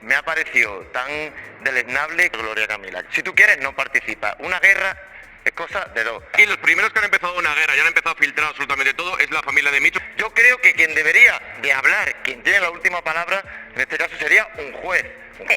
me ha parecido tan deleznable Gloria Camila. Si tú quieres, no participa. Una guerra es cosa de dos. Y los primeros que han empezado una guerra y han empezado a filtrar absolutamente todo es la familia de Michu. Yo creo que quien debería de hablar, quien tiene la última palabra, en este caso sería un juez.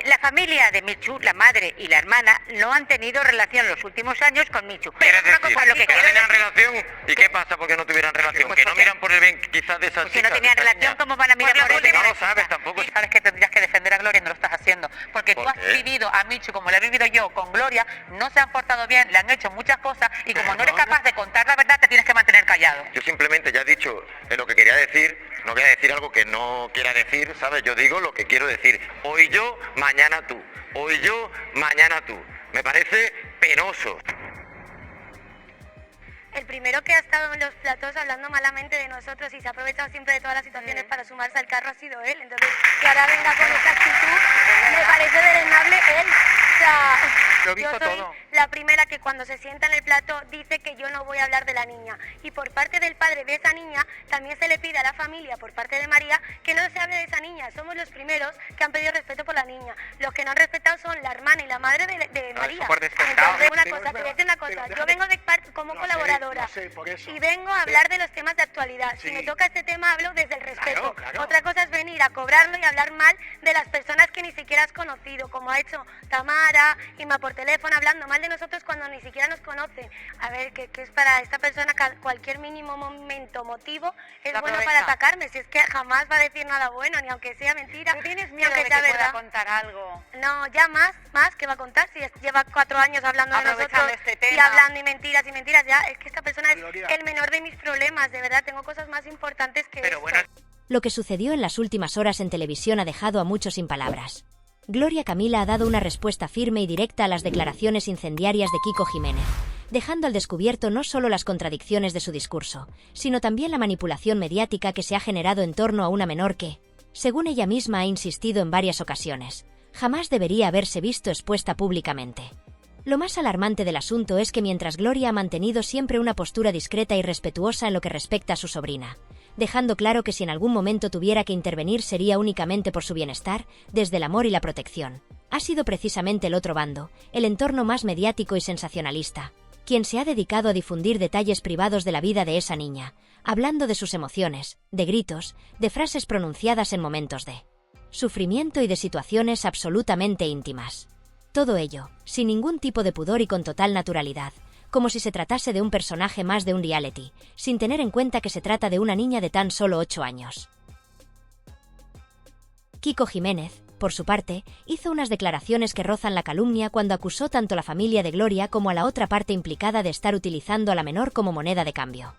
La familia de Michu, la madre y la hermana, no han tenido relación los últimos años con Michu. ¿Quieres decir lo que que no tenían relación? ¿Y qué pasa porque no tuvieran relación? Pues Que no miran por el bien quizás de esas si no tenían relación, ¿cómo van a mirar por el bien? No lo sabes tampoco. Sabes que tendrías que defender a Gloria y no lo estás haciendo. Porque tú has vivido a Michu como lo he vivido yo con Gloria, no se han portado bien, le han hecho muchas cosas y como no eres capaz de contar la verdad, te tienes que mantener callado. Yo simplemente ya he dicho lo que quería decir, no voy a decir algo que no quiera decir, ¿sabes? Yo digo lo que quiero decir. Hoy yo, mañana tú. Hoy yo, mañana tú. Me parece penoso. El primero que ha estado en los platos hablando malamente de nosotros y se ha aprovechado siempre de todas las situaciones para sumarse al carro ha sido él. Entonces, que ahora venga con esa actitud, me parece deleznable él. O sea, Lo he visto yo soy todo. la primera que cuando se sienta en el plato dice que yo no voy a hablar de la niña. Y por parte del padre de esa niña, también se le pide a la familia, por parte de María, que no se hable de esa niña. Somos los primeros que han pedido respeto por la niña. Los que no han respetado son la hermana y la madre de María. súper despertado. Entonces, una cosa, te voy a decir una cosa. Yo vengo de parte como colaboradora. Y vengo a hablar de los temas de actualidad. Si me toca este tema, hablo desde el respeto. Otra cosa es venir a cobrarlo y hablar mal de las personas que ni siquiera has conocido, como ha hecho Tamara, Inma por teléfono, hablando mal de nosotros cuando ni siquiera nos conocen. A ver, que es para esta persona cualquier mínimo momento, motivo, es bueno para atacarme. Si es que jamás va a decir nada bueno, ni aunque sea mentira. ¿Tú tienes ni miedo aunque de que sea pueda verdad. contar algo? No, ya más que va a contar. Si lleva 4 años hablando de Aprovechando nosotros este tema. y hablando y mentiras, ya es que esta persona es el menor de mis problemas, de verdad, tengo cosas más importantes que Pero esto. bueno, Lo que sucedió en las últimas horas en televisión ha dejado a muchos sin palabras. Gloria Camila ha dado una respuesta firme y directa a las declaraciones incendiarias de Kiko Jiménez, dejando al descubierto no solo las contradicciones de su discurso, sino también la manipulación mediática que se ha generado en torno a una menor que, según ella misma ha insistido en varias ocasiones, jamás debería haberse visto expuesta públicamente. Lo más alarmante del asunto es que mientras Gloria ha mantenido siempre una postura discreta y respetuosa en lo que respecta a su sobrina, dejando claro que si en algún momento tuviera que intervenir sería únicamente por su bienestar, desde el amor y la protección, ha sido precisamente el otro bando, el entorno más mediático y sensacionalista, quien se ha dedicado a difundir detalles privados de la vida de esa niña, hablando de sus emociones, de gritos, de frases pronunciadas en momentos de sufrimiento y de situaciones absolutamente íntimas. Todo ello, sin ningún tipo de pudor y con total naturalidad, como si se tratase de un personaje más de un reality, sin tener en cuenta que se trata de una niña de tan solo 8 años. Kiko Jiménez, por su parte, hizo unas declaraciones que rozan la calumnia cuando acusó tanto a la familia de Gloria como a la otra parte implicada de estar utilizando a la menor como moneda de cambio.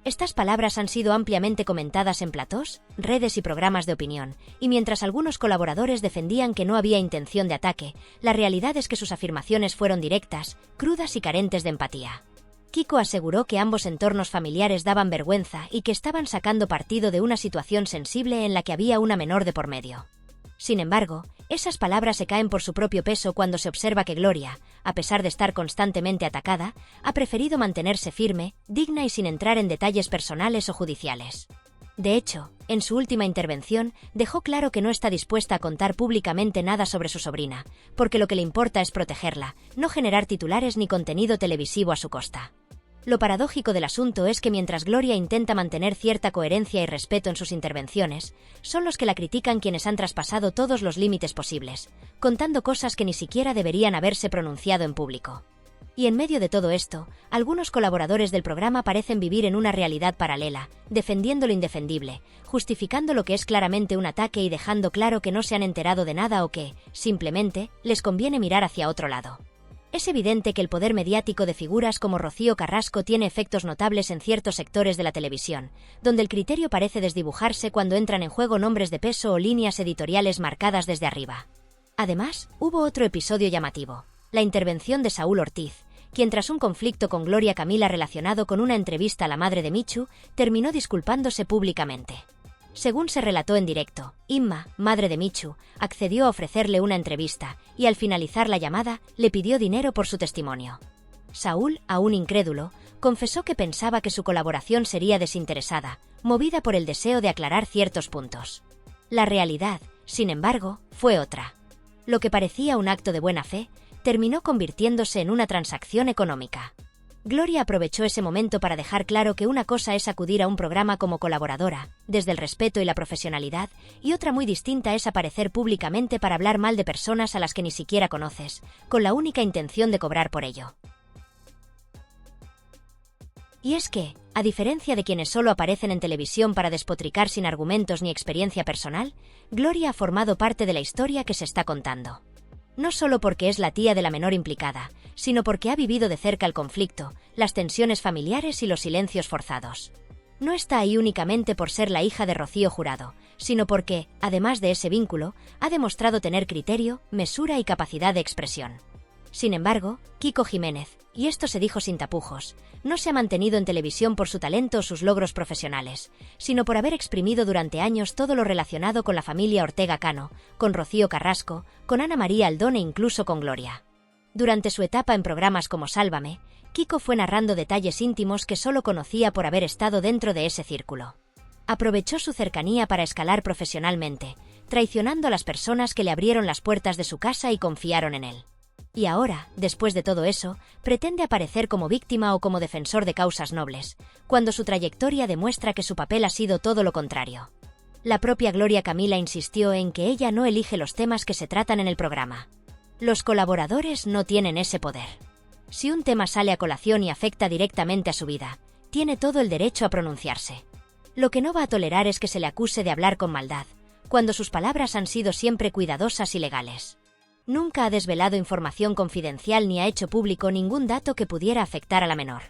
Estas palabras han sido ampliamente comentadas en platós, redes y programas de opinión, y mientras algunos colaboradores defendían que no había intención de ataque, la realidad es que sus afirmaciones fueron directas, crudas y carentes de empatía. Kiko aseguró que ambos entornos familiares daban vergüenza y que estaban sacando partido de una situación sensible en la que había una menor de por medio. Sin embargo, esas palabras se caen por su propio peso cuando se observa que Gloria, a pesar de estar constantemente atacada, ha preferido mantenerse firme, digna y sin entrar en detalles personales o judiciales. De hecho, en su última intervención, dejó claro que no está dispuesta a contar públicamente nada sobre su sobrina, porque lo que le importa es protegerla, no generar titulares ni contenido televisivo a su costa. Lo paradójico del asunto es que mientras Gloria intenta mantener cierta coherencia y respeto en sus intervenciones, son los que la critican quienes han traspasado todos los límites posibles, contando cosas que ni siquiera deberían haberse pronunciado en público. Y en medio de todo esto, algunos colaboradores del programa parecen vivir en una realidad paralela, defendiendo lo indefendible, justificando lo que es claramente un ataque y dejando claro que no se han enterado de nada o que, simplemente, les conviene mirar hacia otro lado. Es evidente que el poder mediático de figuras como Rocío Carrasco tiene efectos notables en ciertos sectores de la televisión, donde el criterio parece desdibujarse cuando entran en juego nombres de peso o líneas editoriales marcadas desde arriba. Además, hubo otro episodio llamativo, la intervención de Saúl Ortiz, quien tras un conflicto con Gloria Camila relacionado con una entrevista a la madre de Michu, terminó disculpándose públicamente. Según se relató en directo, Inma, madre de Michu, accedió a ofrecerle una entrevista y al finalizar la llamada le pidió dinero por su testimonio. Saúl, aún incrédulo, confesó que pensaba que su colaboración sería desinteresada, movida por el deseo de aclarar ciertos puntos. La realidad, sin embargo, fue otra. Lo que parecía un acto de buena fe, terminó convirtiéndose en una transacción económica. Gloria aprovechó ese momento para dejar claro que una cosa es acudir a un programa como colaboradora, desde el respeto y la profesionalidad, y otra muy distinta es aparecer públicamente para hablar mal de personas a las que ni siquiera conoces, con la única intención de cobrar por ello. Y es que, a diferencia de quienes solo aparecen en televisión para despotricar sin argumentos ni experiencia personal, Gloria ha formado parte de la historia que se está contando. No solo porque es la tía de la menor implicada, sino porque ha vivido de cerca el conflicto, las tensiones familiares y los silencios forzados. No está ahí únicamente por ser la hija de Rocío Jurado, sino porque, además de ese vínculo, ha demostrado tener criterio, mesura y capacidad de expresión. Sin embargo, Kiko Jiménez, y esto se dijo sin tapujos, no se ha mantenido en televisión por su talento o sus logros profesionales, sino por haber exprimido durante años todo lo relacionado con la familia Ortega Cano, con Rocío Carrasco, con Ana María Aldón e incluso con Gloria. Durante su etapa en programas como Sálvame, Kiko fue narrando detalles íntimos que solo conocía por haber estado dentro de ese círculo. Aprovechó su cercanía para escalar profesionalmente, traicionando a las personas que le abrieron las puertas de su casa y confiaron en él. Y ahora, después de todo eso, pretende aparecer como víctima o como defensor de causas nobles, cuando su trayectoria demuestra que su papel ha sido todo lo contrario. La propia Gloria Camila insistió en que ella no elige los temas que se tratan en el programa. Los colaboradores no tienen ese poder. Si un tema sale a colación y afecta directamente a su vida, tiene todo el derecho a pronunciarse. Lo que no va a tolerar es que se le acuse de hablar con maldad, cuando sus palabras han sido siempre cuidadosas y legales. Nunca ha desvelado información confidencial ni ha hecho público ningún dato que pudiera afectar a la menor.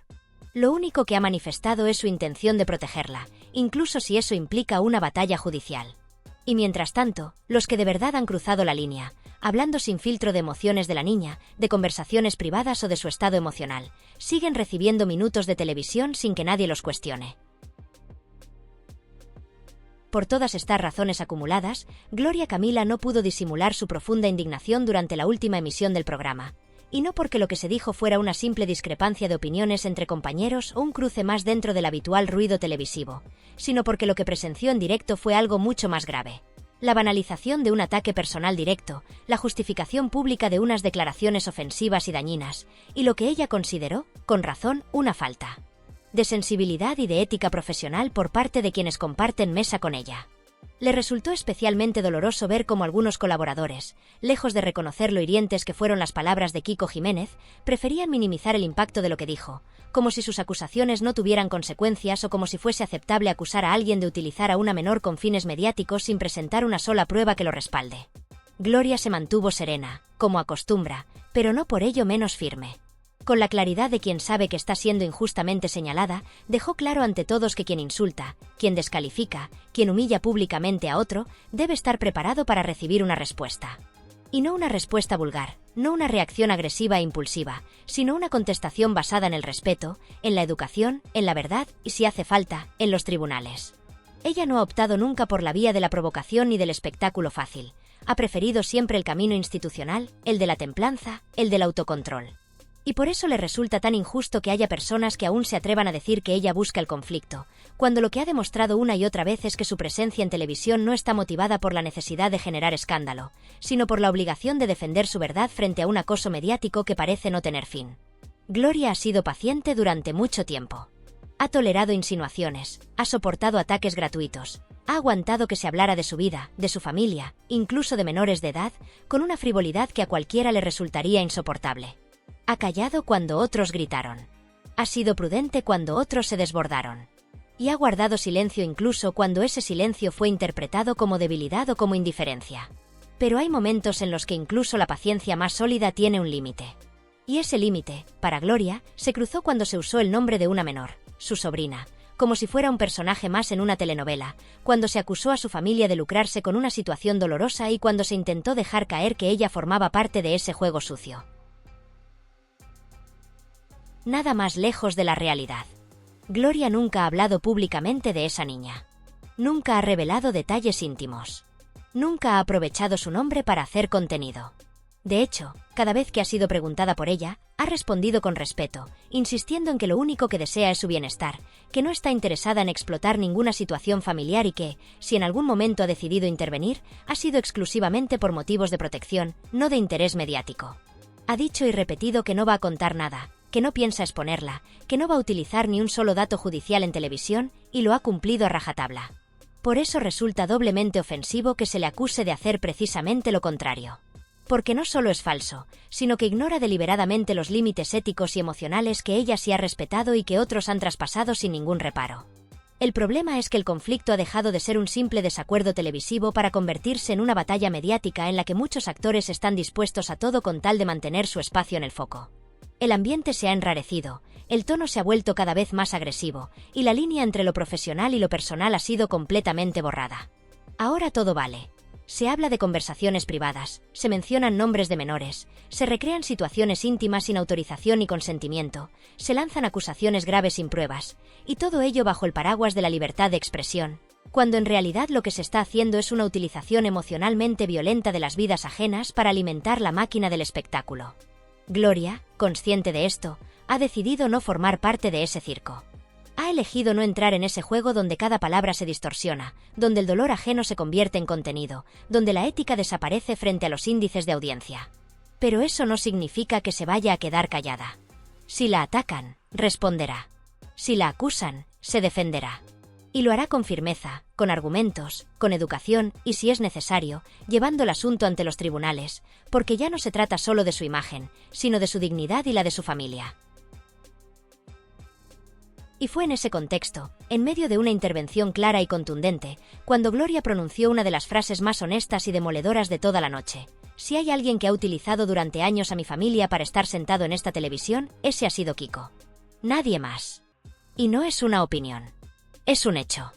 Lo único que ha manifestado es su intención de protegerla, incluso si eso implica una batalla judicial. Y mientras tanto, los que de verdad han cruzado la línea, hablando sin filtro de emociones de la niña, de conversaciones privadas o de su estado emocional, siguen recibiendo minutos de televisión sin que nadie los cuestione. Por todas estas razones acumuladas, Gloria Camila no pudo disimular su profunda indignación durante la última emisión del programa. Y no porque lo que se dijo fuera una simple discrepancia de opiniones entre compañeros o un cruce más dentro del habitual ruido televisivo, sino porque lo que presenció en directo fue algo mucho más grave. La banalización de un ataque personal directo, la justificación pública de unas declaraciones ofensivas y dañinas, y lo que ella consideró, con razón, una falta de sensibilidad y de ética profesional por parte de quienes comparten mesa con ella. Le resultó especialmente doloroso ver cómo algunos colaboradores, lejos de reconocer lo hirientes que fueron las palabras de Kiko Jiménez, preferían minimizar el impacto de lo que dijo, como si sus acusaciones no tuvieran consecuencias o como si fuese aceptable acusar a alguien de utilizar a una menor con fines mediáticos sin presentar una sola prueba que lo respalde. Gloria se mantuvo serena, como acostumbra, pero no por ello menos firme. Con la claridad de quien sabe que está siendo injustamente señalada, dejó claro ante todos que quien insulta, quien descalifica, quien humilla públicamente a otro, debe estar preparado para recibir una respuesta. Y no una respuesta vulgar, no una reacción agresiva e impulsiva, sino una contestación basada en el respeto, en la educación, en la verdad y, si hace falta, en los tribunales. Ella no ha optado nunca por la vía de la provocación ni del espectáculo fácil. Ha preferido siempre el camino institucional, el de la templanza, el del autocontrol. Y por eso le resulta tan injusto que haya personas que aún se atrevan a decir que ella busca el conflicto, cuando lo que ha demostrado una y otra vez es que su presencia en televisión no está motivada por la necesidad de generar escándalo, sino por la obligación de defender su verdad frente a un acoso mediático que parece no tener fin. Gloria ha sido paciente durante mucho tiempo. Ha tolerado insinuaciones, ha soportado ataques gratuitos, ha aguantado que se hablara de su vida, de su familia, incluso de menores de edad, con una frivolidad que a cualquiera le resultaría insoportable. Ha callado cuando otros gritaron. Ha sido prudente cuando otros se desbordaron. Y ha guardado silencio incluso cuando ese silencio fue interpretado como debilidad o como indiferencia. Pero hay momentos en los que incluso la paciencia más sólida tiene un límite. Y ese límite, para Gloria, se cruzó cuando se usó el nombre de una menor, su sobrina, como si fuera un personaje más en una telenovela, cuando se acusó a su familia de lucrarse con una situación dolorosa y cuando se intentó dejar caer que ella formaba parte de ese juego sucio. Nada más lejos de la realidad. Gloria nunca ha hablado públicamente de esa niña. Nunca ha revelado detalles íntimos. Nunca ha aprovechado su nombre para hacer contenido. De hecho, cada vez que ha sido preguntada por ella, ha respondido con respeto, insistiendo en que lo único que desea es su bienestar, que no está interesada en explotar ninguna situación familiar y que, si en algún momento ha decidido intervenir, ha sido exclusivamente por motivos de protección, no de interés mediático. Ha dicho y repetido que no va a contar nada, que no piensa exponerla, que no va a utilizar ni un solo dato judicial en televisión, y lo ha cumplido a rajatabla. Por eso resulta doblemente ofensivo que se le acuse de hacer precisamente lo contrario. Porque no solo es falso, sino que ignora deliberadamente los límites éticos y emocionales que ella sí ha respetado y que otros han traspasado sin ningún reparo. El problema es que el conflicto ha dejado de ser un simple desacuerdo televisivo para convertirse en una batalla mediática en la que muchos actores están dispuestos a todo con tal de mantener su espacio en el foco. El ambiente se ha enrarecido, el tono se ha vuelto cada vez más agresivo, y la línea entre lo profesional y lo personal ha sido completamente borrada. Ahora todo vale. Se habla de conversaciones privadas, se mencionan nombres de menores, se recrean situaciones íntimas sin autorización y consentimiento, se lanzan acusaciones graves sin pruebas, y todo ello bajo el paraguas de la libertad de expresión, cuando en realidad lo que se está haciendo es una utilización emocionalmente violenta de las vidas ajenas para alimentar la máquina del espectáculo. Gloria, consciente de esto, ha decidido no formar parte de ese circo. Ha elegido no entrar en ese juego donde cada palabra se distorsiona, donde el dolor ajeno se convierte en contenido, donde la ética desaparece frente a los índices de audiencia. Pero eso no significa que se vaya a quedar callada. Si la atacan, responderá. Si la acusan, se defenderá. Y lo hará con firmeza, con argumentos, con educación y, si es necesario, llevando el asunto ante los tribunales, porque ya no se trata solo de su imagen, sino de su dignidad y la de su familia. Y fue en ese contexto, en medio de una intervención clara y contundente, cuando Gloria pronunció una de las frases más honestas y demoledoras de toda la noche. Si hay alguien que ha utilizado durante años a mi familia para estar sentado en esta televisión, ese ha sido Kiko. Nadie más. Y no es una opinión. Es un hecho.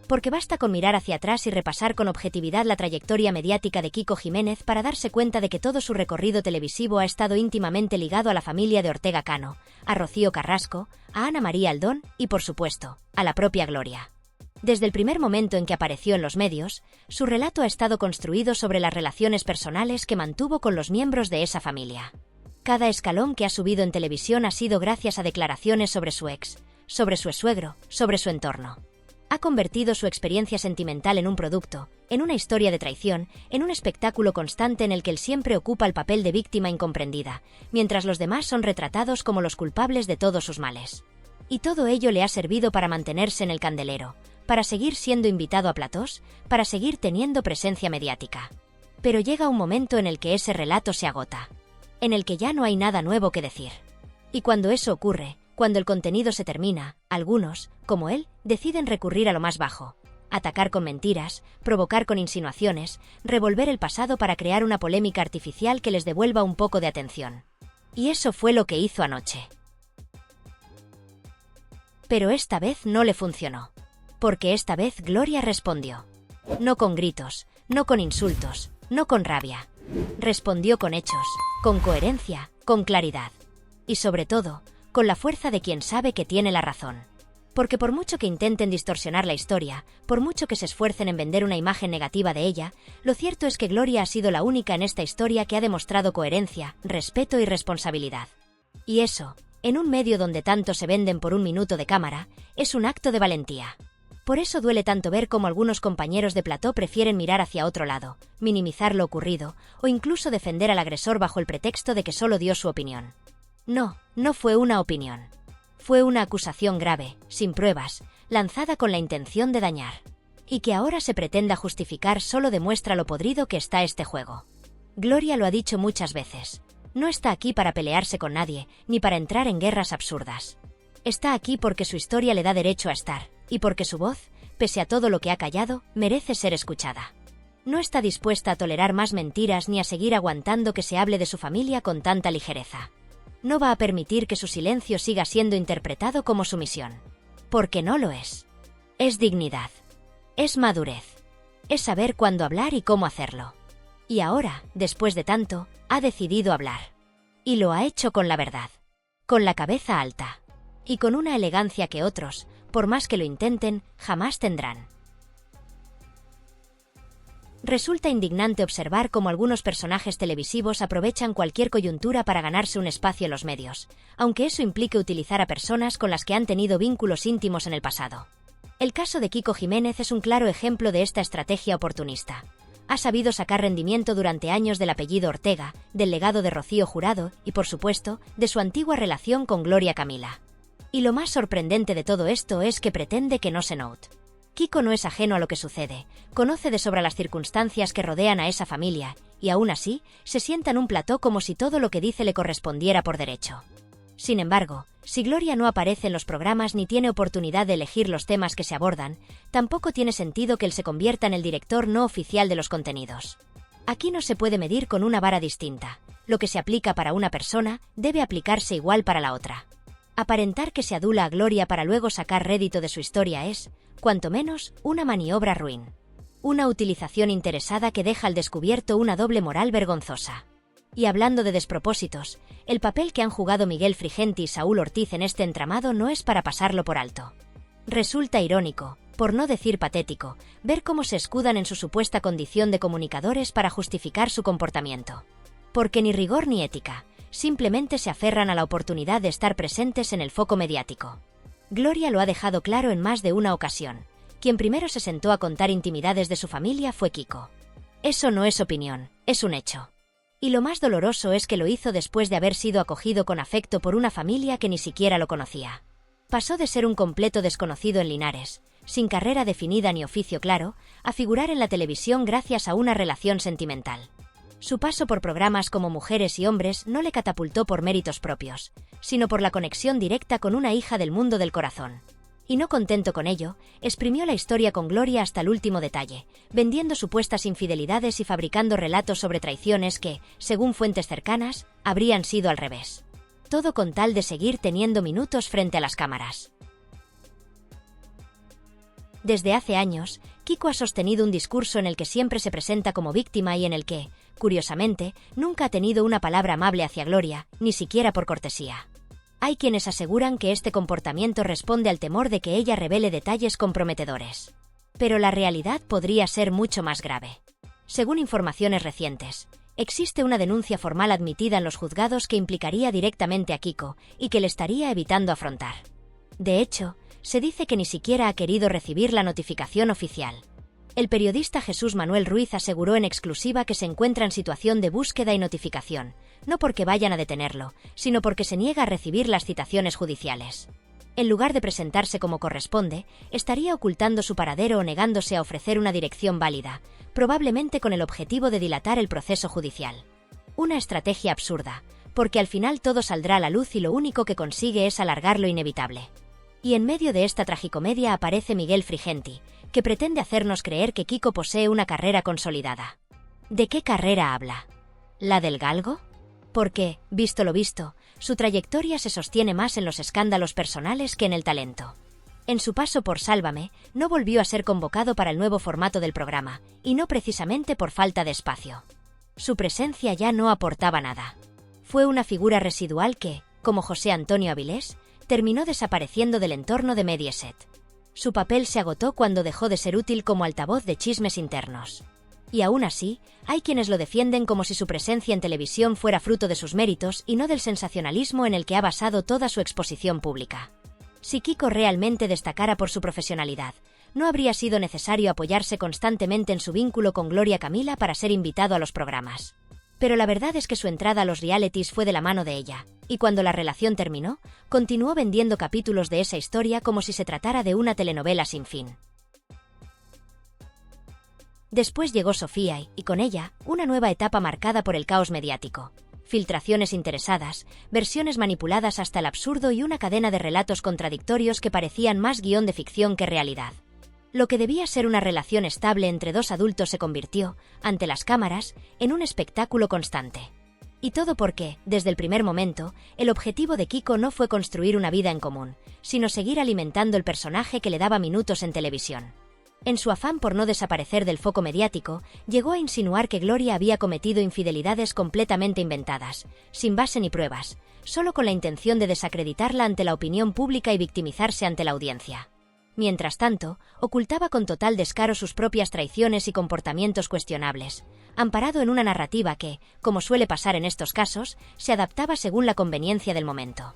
Porque basta con mirar hacia atrás y repasar con objetividad la trayectoria mediática de Kiko Jiménez para darse cuenta de que todo su recorrido televisivo ha estado íntimamente ligado a la familia de Ortega Cano, a Rocío Carrasco, a Ana María Aldón y, por supuesto, a la propia Gloria. Desde el primer momento en que apareció en los medios, su relato ha estado construido sobre las relaciones personales que mantuvo con los miembros de esa familia. Cada escalón que ha subido en televisión ha sido gracias a declaraciones sobre su ex, sobre su exsuegro, sobre su entorno. Ha convertido su experiencia sentimental en un producto, en una historia de traición, en un espectáculo constante en el que él siempre ocupa el papel de víctima incomprendida, mientras los demás son retratados como los culpables de todos sus males. Y todo ello le ha servido para mantenerse en el candelero, para seguir siendo invitado a platós, para seguir teniendo presencia mediática. Pero llega un momento en el que ese relato se agota, en el que ya no hay nada nuevo que decir. Y cuando eso ocurre, cuando el contenido se termina, algunos, como él, deciden recurrir a lo más bajo. Atacar con mentiras, provocar con insinuaciones, revolver el pasado para crear una polémica artificial que les devuelva un poco de atención. Y eso fue lo que hizo anoche. Pero esta vez no le funcionó. Porque esta vez Gloria respondió. No con gritos, no con insultos, no con rabia. Respondió con hechos, con coherencia, con claridad. Y sobre todo, con la fuerza de quien sabe que tiene la razón. Porque por mucho que intenten distorsionar la historia, por mucho que se esfuercen en vender una imagen negativa de ella, lo cierto es que Gloria ha sido la única en esta historia que ha demostrado coherencia, respeto y responsabilidad. Y eso, en un medio donde tanto se venden por un minuto de cámara, es un acto de valentía. Por eso duele tanto ver cómo algunos compañeros de plató prefieren mirar hacia otro lado, minimizar lo ocurrido, o incluso defender al agresor bajo el pretexto de que solo dio su opinión. No, no fue una opinión. Fue una acusación grave, sin pruebas, lanzada con la intención de dañar. Y que ahora se pretenda justificar solo demuestra lo podrido que está este juego. Gloria lo ha dicho muchas veces. No está aquí para pelearse con nadie, ni para entrar en guerras absurdas. Está aquí porque su historia le da derecho a estar, y porque su voz, pese a todo lo que ha callado, merece ser escuchada. No está dispuesta a tolerar más mentiras ni a seguir aguantando que se hable de su familia con tanta ligereza. No va a permitir que su silencio siga siendo interpretado como sumisión. Porque no lo es. Es dignidad. Es madurez. Es saber cuándo hablar y cómo hacerlo. Y ahora, después de tanto, ha decidido hablar. Y lo ha hecho con la verdad. Con la cabeza alta. Y con una elegancia que otros, por más que lo intenten, jamás tendrán. Resulta indignante observar cómo algunos personajes televisivos aprovechan cualquier coyuntura para ganarse un espacio en los medios, aunque eso implique utilizar a personas con las que han tenido vínculos íntimos en el pasado. El caso de Kiko Jiménez es un claro ejemplo de esta estrategia oportunista. Ha sabido sacar rendimiento durante años del apellido Ortega, del legado de Rocío Jurado y, por supuesto, de su antigua relación con Gloria Camila. Y lo más sorprendente de todo esto es que pretende que no se note. Kiko no es ajeno a lo que sucede, conoce de sobra las circunstancias que rodean a esa familia, y aún así, se sienta en un plató como si todo lo que dice le correspondiera por derecho. Sin embargo, si Gloria no aparece en los programas ni tiene oportunidad de elegir los temas que se abordan, tampoco tiene sentido que él se convierta en el director no oficial de los contenidos. Aquí no se puede medir con una vara distinta. Lo que se aplica para una persona debe aplicarse igual para la otra. Aparentar que se adula a Gloria para luego sacar rédito de su historia es, cuanto menos, una maniobra ruin. Una utilización interesada que deja al descubierto una doble moral vergonzosa. Y hablando de despropósitos, el papel que han jugado Miguel Frigenti y Saúl Ortiz en este entramado no es para pasarlo por alto. Resulta irónico, por no decir patético, ver cómo se escudan en su supuesta condición de comunicadores para justificar su comportamiento. Porque ni rigor ni ética, simplemente se aferran a la oportunidad de estar presentes en el foco mediático. Gloria lo ha dejado claro en más de una ocasión. Quien primero se sentó a contar intimidades de su familia fue Kiko. Eso no es opinión, es un hecho. Y lo más doloroso es que lo hizo después de haber sido acogido con afecto por una familia que ni siquiera lo conocía. Pasó de ser un completo desconocido en Linares, sin carrera definida ni oficio claro, a figurar en la televisión gracias a una relación sentimental. Su paso por programas como Mujeres y Hombres no le catapultó por méritos propios, sino por la conexión directa con una hija del mundo del corazón. Y no contento con ello, exprimió la historia con Gloria hasta el último detalle, vendiendo supuestas infidelidades y fabricando relatos sobre traiciones que, según fuentes cercanas, habrían sido al revés. Todo con tal de seguir teniendo minutos frente a las cámaras. Desde hace años, Kiko ha sostenido un discurso en el que siempre se presenta como víctima y en el que, curiosamente, nunca ha tenido una palabra amable hacia Gloria, ni siquiera por cortesía. Hay quienes aseguran que este comportamiento responde al temor de que ella revele detalles comprometedores. Pero la realidad podría ser mucho más grave. Según informaciones recientes, existe una denuncia formal admitida en los juzgados que implicaría directamente a Kiko y que le estaría evitando afrontar. De hecho, se dice que ni siquiera ha querido recibir la notificación oficial. El periodista Jesús Manuel Ruiz aseguró en exclusiva que se encuentra en situación de búsqueda y notificación, no porque vayan a detenerlo, sino porque se niega a recibir las citaciones judiciales. En lugar de presentarse como corresponde, estaría ocultando su paradero o negándose a ofrecer una dirección válida, probablemente con el objetivo de dilatar el proceso judicial. Una estrategia absurda, porque al final todo saldrá a la luz y lo único que consigue es alargar lo inevitable. Y en medio de esta tragicomedia aparece Miguel Frigenti, que pretende hacernos creer que Kiko posee una carrera consolidada. ¿De qué carrera habla? ¿La del galgo? Porque, visto lo visto, su trayectoria se sostiene más en los escándalos personales que en el talento. En su paso por Sálvame, no volvió a ser convocado para el nuevo formato del programa, y no precisamente por falta de espacio. Su presencia ya no aportaba nada. Fue una figura residual que, como José Antonio Avilés, terminó desapareciendo del entorno de Mediaset. Su papel se agotó cuando dejó de ser útil como altavoz de chismes internos. Y aún así, hay quienes lo defienden como si su presencia en televisión fuera fruto de sus méritos y no del sensacionalismo en el que ha basado toda su exposición pública. Si Kiko realmente destacara por su profesionalidad, no habría sido necesario apoyarse constantemente en su vínculo con Gloria Camila para ser invitado a los programas. Pero la verdad es que su entrada a los realities fue de la mano de ella, y cuando la relación terminó, continuó vendiendo capítulos de esa historia como si se tratara de una telenovela sin fin. Después llegó Sofía y, con ella, una nueva etapa marcada por el caos mediático. Filtraciones interesadas, versiones manipuladas hasta el absurdo y una cadena de relatos contradictorios que parecían más guión de ficción que realidad. Lo que debía ser una relación estable entre dos adultos se convirtió, ante las cámaras, en un espectáculo constante. Y todo porque, desde el primer momento, el objetivo de Kiko no fue construir una vida en común, sino seguir alimentando el personaje que le daba minutos en televisión. En su afán por no desaparecer del foco mediático, llegó a insinuar que Gloria había cometido infidelidades completamente inventadas, sin base ni pruebas, solo con la intención de desacreditarla ante la opinión pública y victimizarse ante la audiencia. Mientras tanto, ocultaba con total descaro sus propias traiciones y comportamientos cuestionables, amparado en una narrativa que, como suele pasar en estos casos, se adaptaba según la conveniencia del momento.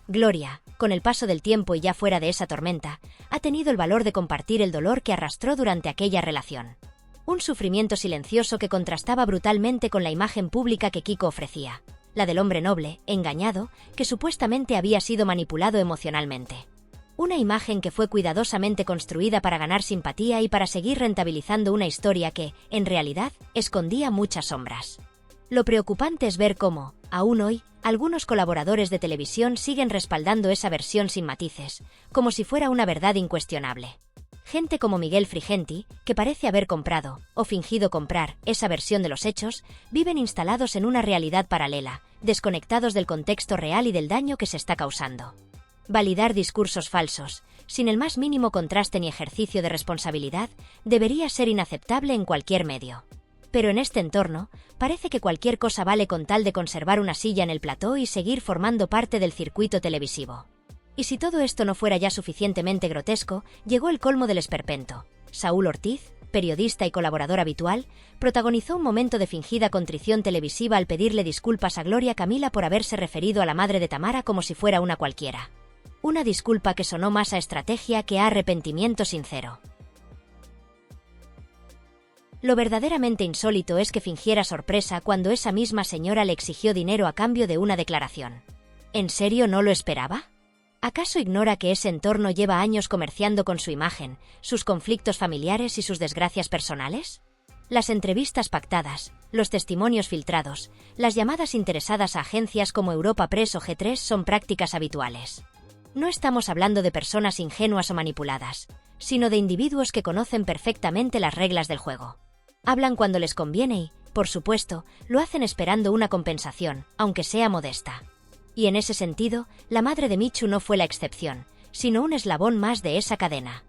Gloria, con el paso del tiempo y ya fuera de esa tormenta, ha tenido el valor de compartir el dolor que arrastró durante aquella relación. Un sufrimiento silencioso que contrastaba brutalmente con la imagen pública que Kiko ofrecía, la del hombre noble, engañado, que supuestamente había sido manipulado emocionalmente. Una imagen que fue cuidadosamente construida para ganar simpatía y para seguir rentabilizando una historia que, en realidad, escondía muchas sombras. Lo preocupante es ver cómo, aún hoy, algunos colaboradores de televisión siguen respaldando esa versión sin matices, como si fuera una verdad incuestionable. Gente como Miguel Frigenti, que parece haber comprado, o fingido comprar, esa versión de los hechos, viven instalados en una realidad paralela, desconectados del contexto real y del daño que se está causando. Validar discursos falsos, sin el más mínimo contraste ni ejercicio de responsabilidad, debería ser inaceptable en cualquier medio. Pero en este entorno, parece que cualquier cosa vale con tal de conservar una silla en el plató y seguir formando parte del circuito televisivo. Y si todo esto no fuera ya suficientemente grotesco, llegó el colmo del esperpento. Saúl Ortiz, periodista y colaborador habitual, protagonizó un momento de fingida contrición televisiva al pedirle disculpas a Gloria Camila por haberse referido a la madre de Tamara como si fuera una cualquiera. Una disculpa que sonó más a estrategia que a arrepentimiento sincero. Lo verdaderamente insólito es que fingiera sorpresa cuando esa misma señora le exigió dinero a cambio de una declaración. ¿En serio no lo esperaba? ¿Acaso ignora que ese entorno lleva años comerciando con su imagen, sus conflictos familiares y sus desgracias personales? Las entrevistas pactadas, los testimonios filtrados, las llamadas interesadas a agencias como Europa Press o G3 son prácticas habituales. No estamos hablando de personas ingenuas o manipuladas, sino de individuos que conocen perfectamente las reglas del juego. Hablan cuando les conviene y, por supuesto, lo hacen esperando una compensación, aunque sea modesta. Y en ese sentido, la madre de Michu no fue la excepción, sino un eslabón más de esa cadena.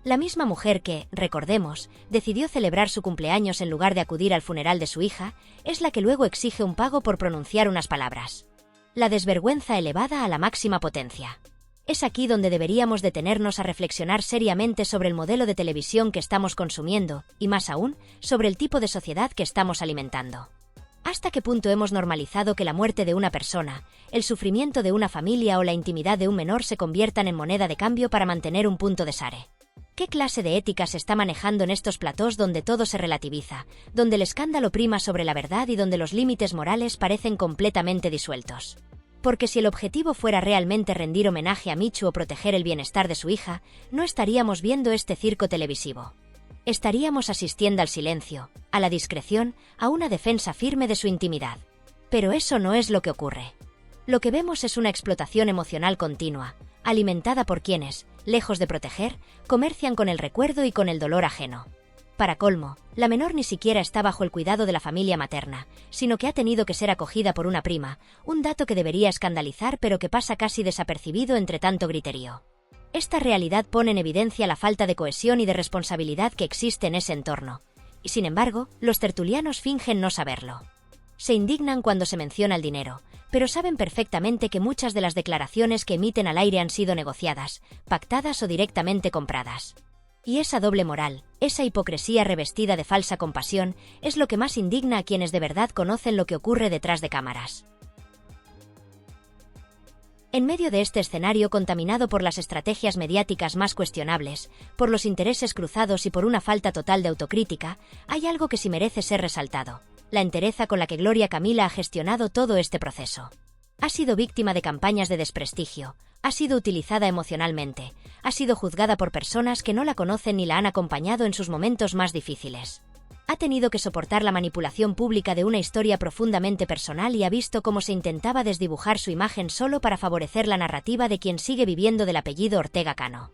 La misma mujer que, recordemos, decidió celebrar su cumpleaños en lugar de acudir al funeral de su hija, es la que luego exige un pago por pronunciar unas palabras. La desvergüenza elevada a la máxima potencia. Es aquí donde deberíamos detenernos a reflexionar seriamente sobre el modelo de televisión que estamos consumiendo, y más aún, sobre el tipo de sociedad que estamos alimentando. ¿Hasta qué punto hemos normalizado que la muerte de una persona, el sufrimiento de una familia o la intimidad de un menor se conviertan en moneda de cambio para mantener un punto de sare? ¿Qué clase de ética se está manejando en estos platós donde todo se relativiza, donde el escándalo prima sobre la verdad y donde los límites morales parecen completamente disueltos? Porque si el objetivo fuera realmente rendir homenaje a Michu o proteger el bienestar de su hija, no estaríamos viendo este circo televisivo. Estaríamos asistiendo al silencio, a la discreción, a una defensa firme de su intimidad. Pero eso no es lo que ocurre. Lo que vemos es una explotación emocional continua, alimentada por quienes, lejos de proteger, comercian con el recuerdo y con el dolor ajeno. Para colmo, la menor ni siquiera está bajo el cuidado de la familia materna, sino que ha tenido que ser acogida por una prima, un dato que debería escandalizar pero que pasa casi desapercibido entre tanto griterío. Esta realidad pone en evidencia la falta de cohesión y de responsabilidad que existe en ese entorno, y sin embargo, los tertulianos fingen no saberlo. Se indignan cuando se menciona el dinero, pero saben perfectamente que muchas de las declaraciones que emiten al aire han sido negociadas, pactadas o directamente compradas. Y esa doble moral, esa hipocresía revestida de falsa compasión, es lo que más indigna a quienes de verdad conocen lo que ocurre detrás de cámaras. En medio de este escenario contaminado por las estrategias mediáticas más cuestionables, por los intereses cruzados y por una falta total de autocrítica, hay algo que sí merece ser resaltado: la entereza con la que Gloria Camila ha gestionado todo este proceso. Ha sido víctima de campañas de desprestigio, ha sido utilizada emocionalmente, ha sido juzgada por personas que no la conocen ni la han acompañado en sus momentos más difíciles. Ha tenido que soportar la manipulación pública de una historia profundamente personal y ha visto cómo se intentaba desdibujar su imagen solo para favorecer la narrativa de quien sigue viviendo del apellido Ortega Cano.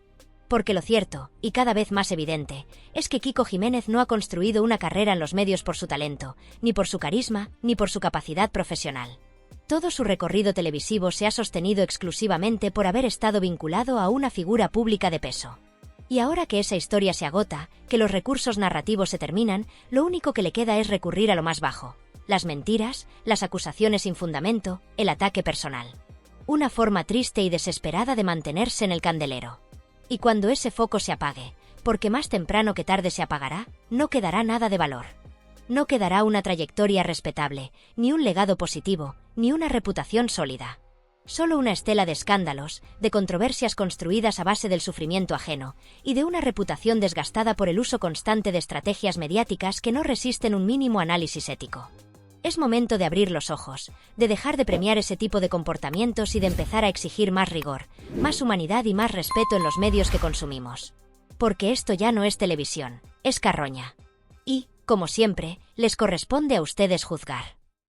Porque lo cierto, y cada vez más evidente, es que Kiko Jiménez no ha construido una carrera en los medios por su talento, ni por su carisma, ni por su capacidad profesional. Todo su recorrido televisivo se ha sostenido exclusivamente por haber estado vinculado a una figura pública de peso. Y ahora que esa historia se agota, que los recursos narrativos se terminan, lo único que le queda es recurrir a lo más bajo: las mentiras, las acusaciones sin fundamento, el ataque personal. Una forma triste y desesperada de mantenerse en el candelero. Y cuando ese foco se apague, porque más temprano que tarde se apagará, no quedará nada de valor. No quedará una trayectoria respetable, ni un legado positivo, ni una reputación sólida. Solo una estela de escándalos, de controversias construidas a base del sufrimiento ajeno, y de una reputación desgastada por el uso constante de estrategias mediáticas que no resisten un mínimo análisis ético. Es momento de abrir los ojos, de dejar de premiar ese tipo de comportamientos y de empezar a exigir más rigor, más humanidad y más respeto en los medios que consumimos. Porque esto ya no es televisión, es carroña. Y, como siempre, les corresponde a ustedes juzgar.